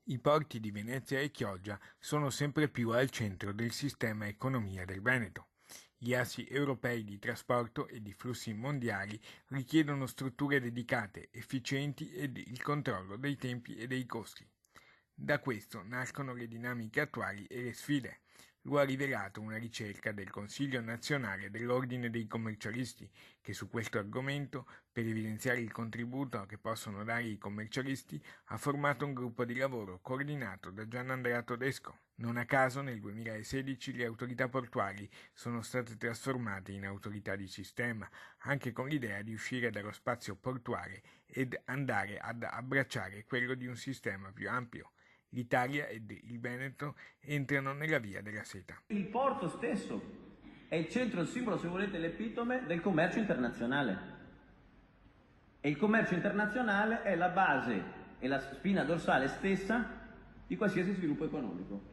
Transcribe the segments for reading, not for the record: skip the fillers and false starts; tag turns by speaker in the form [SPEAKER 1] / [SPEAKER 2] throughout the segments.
[SPEAKER 1] I porti di Venezia e Chioggia sono sempre più al centro del sistema economia del Veneto. Gli assi europei di trasporto e di flussi mondiali richiedono strutture dedicate, efficienti ed il controllo dei tempi e dei costi. Da questo nascono le dinamiche attuali e le sfide. Lo ha rivelato una ricerca del Consiglio nazionale dell'Ordine dei commercialisti, che su questo argomento, per evidenziare il contributo che possono dare i commercialisti, ha formato un gruppo di lavoro coordinato da Gianandrea Todesco. Non a caso nel 2016 le autorità portuali sono state trasformate in autorità di sistema, anche con l'idea di uscire dallo spazio portuale ed andare ad abbracciare quello di un sistema più ampio. L'Italia ed il Veneto entrano nella via della seta.
[SPEAKER 2] Il porto stesso è il centro, il simbolo, se volete, l'epitome del commercio internazionale. E il commercio internazionale è la base e la spina dorsale stessa di qualsiasi sviluppo economico.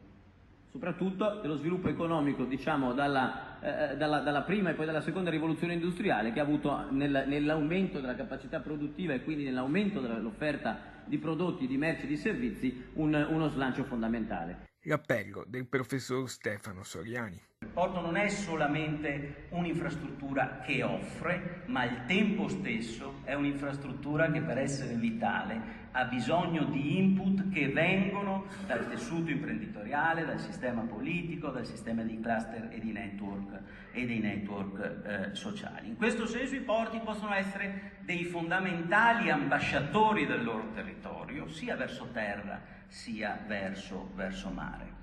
[SPEAKER 2] Soprattutto dello sviluppo economico, diciamo, dalla prima e poi dalla seconda rivoluzione industriale, che ha avuto nell'aumento della capacità produttiva e quindi nell'aumento dell'offerta di prodotti, di merci e di servizi uno slancio fondamentale.
[SPEAKER 1] L'appello del professor Stefano Soriani.
[SPEAKER 3] Il porto non è solamente un'infrastruttura che offre, ma al tempo stesso è un'infrastruttura che per essere vitale ha bisogno di input che vengono dal tessuto imprenditoriale, dal sistema politico, dal sistema di cluster e dei network sociali. In questo senso i porti possono essere dei fondamentali ambasciatori del loro territorio, sia verso terra sia verso mare.